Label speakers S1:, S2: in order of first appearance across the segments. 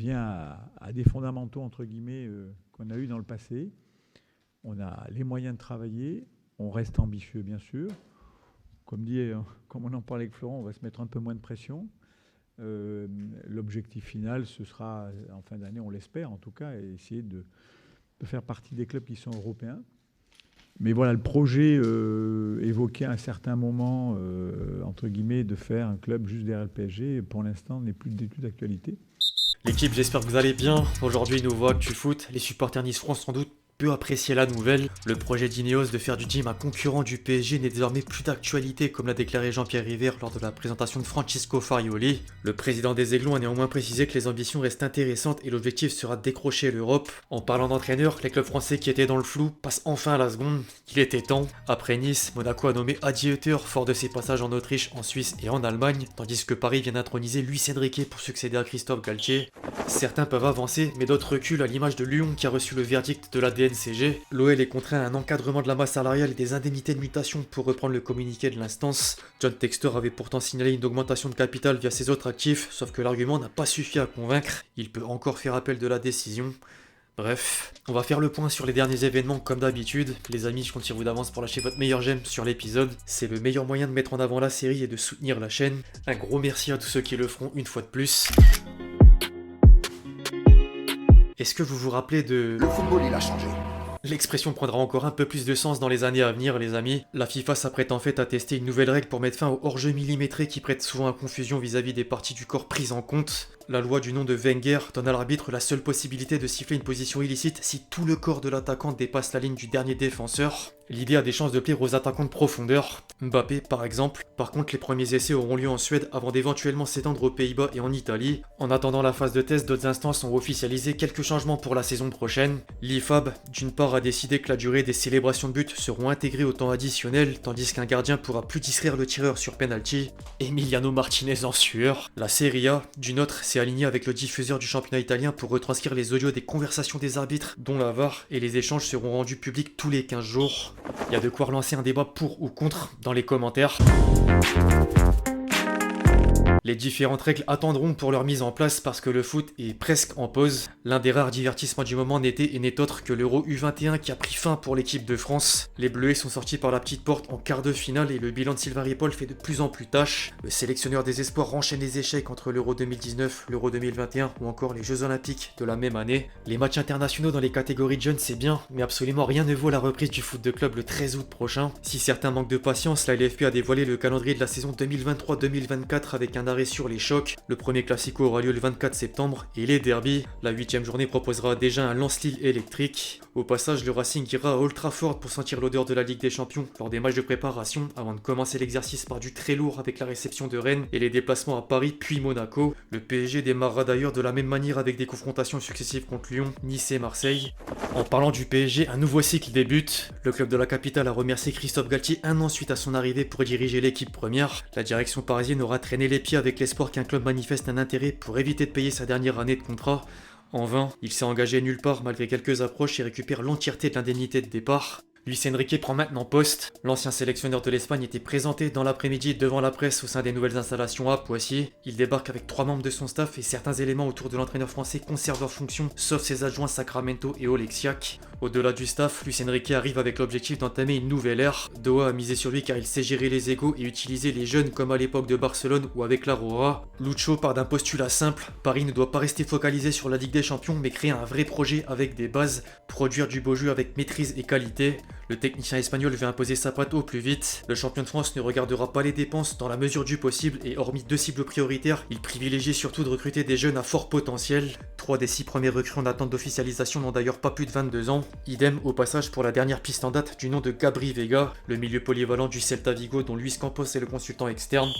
S1: revient à des fondamentaux, entre guillemets, qu'on a eu dans le passé. On a les moyens de travailler, on reste ambitieux, bien sûr. Comme on en parlait avec Florent, on va se mettre un peu moins de pression. L'objectif final, ce sera, en fin d'année, on l'espère en tout cas, essayer de faire partie des clubs qui sont européens. Mais voilà, le projet évoqué à un certain moment, entre guillemets, de faire un club juste derrière le PSG, pour l'instant, n'est plus du tout d'actualité.
S2: L'équipe, j'espère que vous allez bien. Aujourd'hui, nous voit Actu Foot. Les supporters niçois sans doute peu apprécié la nouvelle. Le projet d'Ineos de faire du gym un concurrent du PSG n'est désormais plus d'actualité, comme l'a déclaré Jean-Pierre River lors de la présentation de Francisco Farioli. Le président des Aiglons a néanmoins précisé que les ambitions restent intéressantes et l'objectif sera de décrocher l'Europe. En parlant d'entraîneurs, les clubs français qui étaient dans le flou passent enfin à la seconde. Il était temps. Après Nice, Monaco a nommé Adi Hütter, fort de ses passages en Autriche, en Suisse et en Allemagne, tandis que Paris vient d'introniser Luis Enrique pour succéder à Christophe Galtier. Certains peuvent avancer, mais d'autres reculent, à l'image de Lyon qui a reçu le verdict de la DNCG. L'OL est contraint à un encadrement de la masse salariale et des indemnités de mutation pour reprendre le communiqué de l'instance. John Textor avait pourtant signalé une augmentation de capital via ses autres actifs, sauf que l'argument n'a pas suffi à convaincre. Il peut encore faire appel de la décision. Bref, on va faire le point sur les derniers événements comme d'habitude. Les amis, je compte sur vous d'avance pour lâcher votre meilleur j'aime sur l'épisode. C'est le meilleur moyen de mettre en avant la série et de soutenir la chaîne. Un gros merci à tous ceux qui le feront une fois de plus. Est-ce que vous vous rappelez de...
S3: Le football, il a changé.
S2: L'expression prendra encore un peu plus de sens dans les années à venir, les amis. La FIFA s'apprête en fait à tester une nouvelle règle pour mettre fin au hors-jeu millimétré qui prête souvent à confusion vis-à-vis des parties du corps prises en compte. La loi du nom de Wenger donne à l'arbitre la seule possibilité de siffler une position illicite si tout le corps de l'attaquant dépasse la ligne du dernier défenseur. L'idée a des chances de plaire aux attaquants de profondeur. Mbappé, par exemple. Par contre, les premiers essais auront lieu en Suède avant d'éventuellement s'étendre aux Pays-Bas et en Italie. En attendant la phase de test, d'autres instances ont officialisé quelques changements pour la saison prochaine. L'IFAB, d'une part, a décidé que la durée des célébrations de but seront intégrées au temps additionnel, tandis qu'un gardien pourra plus distraire le tireur sur penalty. Emiliano Martinez en sueur. La Serie A, d'une autre, s'est alignée avec le diffuseur du championnat italien pour retranscrire les audios des conversations des arbitres, dont la VAR, et les échanges seront rendus publics tous les 15 jours. Il y a de quoi relancer un débat pour ou contre dans les commentaires. Les différentes règles attendront pour leur mise en place parce que le foot est presque en pause. L'un des rares divertissements du moment n'était et n'est autre que l'Euro U21 qui a pris fin pour l'équipe de France. Les Bleuets sont sortis par la petite porte en quart de finale et le bilan de Sylvain Ripoll fait de plus en plus tâche. Le sélectionneur des espoirs enchaîne les échecs entre l'Euro 2019, l'Euro 2021 ou encore les Jeux Olympiques de la même année. Les matchs internationaux dans les catégories de jeunes c'est bien, mais absolument rien ne vaut la reprise du foot de club le 13 août prochain. Si certains manquent de patience, la LFP a dévoilé le calendrier de la saison 2023-2024 avec un arrêt sur les chocs. Le premier classico aura lieu le 24 septembre et les derbies. La 8ème journée proposera déjà un Lens-Lille électrique. Au passage, le Racing ira à Old Trafford pour sentir l'odeur de la Ligue des Champions lors des matchs de préparation avant de commencer l'exercice par du très lourd avec la réception de Rennes et les déplacements à Paris puis Monaco. Le PSG démarrera d'ailleurs de la même manière avec des confrontations successives contre Lyon, Nice et Marseille. En parlant du PSG, un nouveau cycle débute. Le club de la capitale a remercié Christophe Galtier un an suite à son arrivée pour diriger l'équipe première. La direction parisienne aura traîné les pieds avec l'espoir qu'un club manifeste un intérêt pour éviter de payer sa dernière année de contrat. En vain, il s'est engagé nulle part malgré quelques approches et récupère l'entièreté de l'indemnité de départ. Luis Enrique prend maintenant poste. L'ancien sélectionneur de l'Espagne était présenté dans l'après-midi devant la presse au sein des nouvelles installations à Poissy. Il débarque avec 3 membres de son staff et certains éléments autour de l'entraîneur français conservent leurs fonctions, sauf ses adjoints Sacramento et Oleksiak. Au-delà du staff, Luis Enrique arrive avec l'objectif d'entamer une nouvelle ère. Doha a misé sur lui car il sait gérer les égos et utiliser les jeunes comme à l'époque de Barcelone ou avec l'Aurora. Lucho part d'un postulat simple. Paris ne doit pas rester focalisé sur la Ligue des Champions mais créer un vrai projet avec des bases, produire du beau jeu avec maîtrise et qualité. Le technicien espagnol veut imposer sa patte au plus vite. Le champion de France ne regardera pas les dépenses dans la mesure du possible et hormis 2 cibles prioritaires, il privilégie surtout de recruter des jeunes à fort potentiel. 3 des 6 premiers recrues en attente d'officialisation n'ont d'ailleurs pas plus de 22 ans. Idem au passage pour la dernière piste en date du nom de Gabri Vega, le milieu polyvalent du Celta Vigo dont Luis Campos est le consultant externe.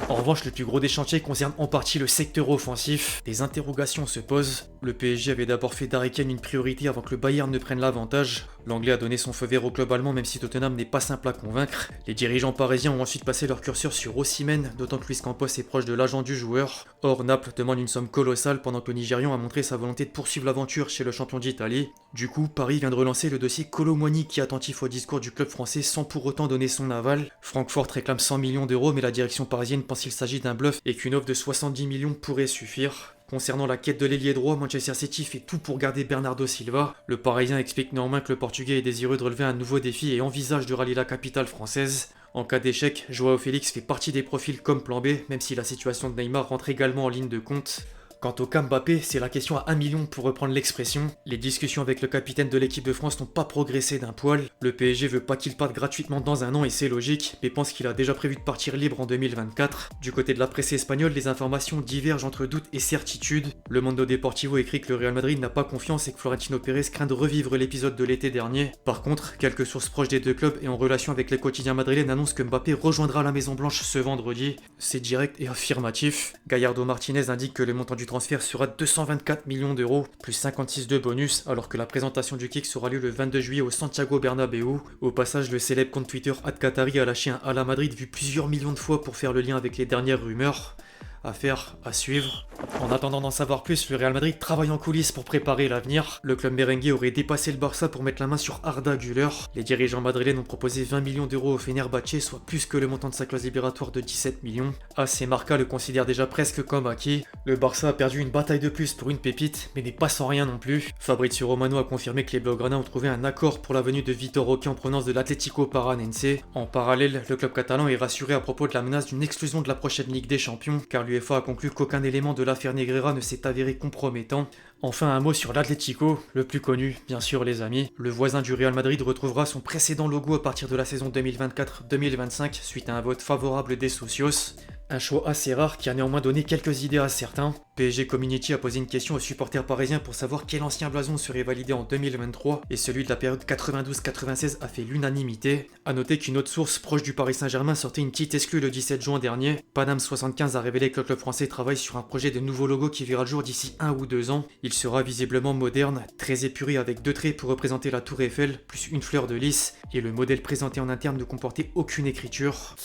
S2: En revanche, le plus gros des chantiers concerne en partie le secteur offensif. Des interrogations se posent. Le PSG avait d'abord fait d'Harry Kane une priorité avant que le Bayern ne prenne l'avantage. L'Anglais a donné son feu vert au club allemand même si Tottenham n'est pas simple à convaincre. Les dirigeants parisiens ont ensuite passé leur curseur sur Osimhen, d'autant que Luis Campos est proche de l'agent du joueur. Or, Naples demande une somme colossale pendant que le Nigérian a montré sa volonté de poursuivre l'aventure chez le champion d'Italie. Du coup, Paris vient de relancer le dossier Kolo Muani qui est attentif au discours du club français sans pour autant donner son aval. Francfort réclame 100 millions d'euros mais la direction parisienne pense qu'il s'agit d'un bluff et qu'une offre de 70 millions pourrait suffire. Concernant la quête de l'ailier droit, Manchester City fait tout pour garder Bernardo Silva. Le Parisien explique néanmoins que le Portugais est désireux de relever un nouveau défi et envisage de rallier la capitale française. En cas d'échec, Joao Félix fait partie des profils comme plan B, même si la situation de Neymar rentre également en ligne de compte. Quant au cas Mbappé, c'est la question à 1 million pour reprendre l'expression. Les discussions avec le capitaine de l'équipe de France n'ont pas progressé d'un poil. Le PSG veut pas qu'il parte gratuitement dans un an et c'est logique, mais pense qu'il a déjà prévu de partir libre en 2024. Du côté de la presse espagnole, les informations divergent entre doute et certitude. Le Mundo Deportivo écrit que le Real Madrid n'a pas confiance et que Florentino Pérez craint de revivre l'épisode de l'été dernier. Par contre, quelques sources proches des deux clubs et en relation avec les quotidiens madrilènes annoncent que Mbappé rejoindra la Maison Blanche ce vendredi. C'est direct et affirmatif. Gallardo Martinez indique que le montant du transfert sera 224 millions d'euros, plus 56 de bonus, alors que la présentation du kick sera lieu le 22 juillet au Santiago Bernabéu. Au passage, le célèbre compte Twitter @Qatari a lâché un Hala Madrid vu plusieurs millions de fois pour faire le lien avec les dernières rumeurs. Affaire à suivre. En attendant d'en savoir plus, le Real Madrid travaille en coulisses pour préparer l'avenir. Le club merengue aurait dépassé le Barça pour mettre la main sur Arda Güler. Les dirigeants madrilènes ont proposé 20 millions d'euros au Fenerbahçe, soit plus que le montant de sa clause libératoire de 17 millions. AC Marca le considère déjà presque comme acquis. Le Barça a perdu une bataille de plus pour une pépite, mais n'est pas sans rien non plus. Fabrizio Romano a confirmé que les Blaugrana ont trouvé un accord pour la venue de Vitor Roque en provenance de l'Atlético Paranense. En parallèle, le club catalan est rassuré à propos de la menace d'une exclusion de la prochaine Ligue des Champions, car l'UEFA a conclu qu'aucun élément de l'affaire Negreira ne s'est avéré compromettant. Enfin, un mot sur l'Atlético, le plus connu, bien sûr les amis. Le voisin du Real Madrid retrouvera son précédent logo à partir de la saison 2024-2025 suite à un vote favorable des Socios. Un choix assez rare qui a néanmoins donné quelques idées à certains. PSG Community a posé une question aux supporters parisiens pour savoir quel ancien blason serait validé en 2023 et celui de la période 92-96 a fait l'unanimité. A noter qu'une autre source proche du Paris Saint-Germain sortait une petite exclue le 17 juin dernier. Paname75 a révélé que le club français travaille sur un projet de nouveau logo qui verra le jour d'ici 1 ou 2 ans. Il sera visiblement moderne, très épuré avec 2 traits pour représenter la tour Eiffel, plus une fleur de lys, et le modèle présenté en interne ne comportait aucune écriture.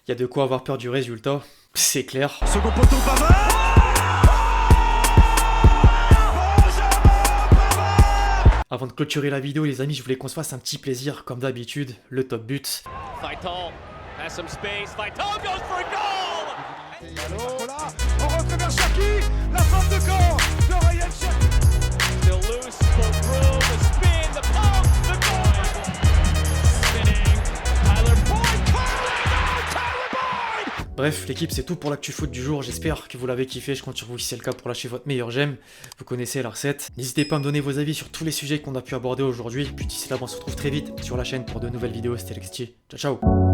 S2: Y a de quoi avoir peur du résultat, c'est clair.
S3: Second poteau, Pavard.
S2: Avant de clôturer la vidéo les amis, je voulais qu'on se fasse un petit plaisir, comme d'habitude, le top but.
S3: Vital has some space. Vital goes for a goal. On rentre vers Cherki, la frappe de camp de Ryan Cherki. Still loose, full through, the spin, the pump, the goal. Spinning, Tyler Boyd, Tyler Boyd.
S2: Bref, l'équipe c'est tout pour l'actu foot du jour, j'espère que vous l'avez kiffé, je compte sur vous si c'est le cas pour lâcher votre meilleur j'aime, vous connaissez la recette. N'hésitez pas à me donner vos avis sur tous les sujets qu'on a pu aborder aujourd'hui, puis d'ici là on se retrouve très vite sur la chaîne pour de nouvelles vidéos, c'était Lexti, ciao ciao.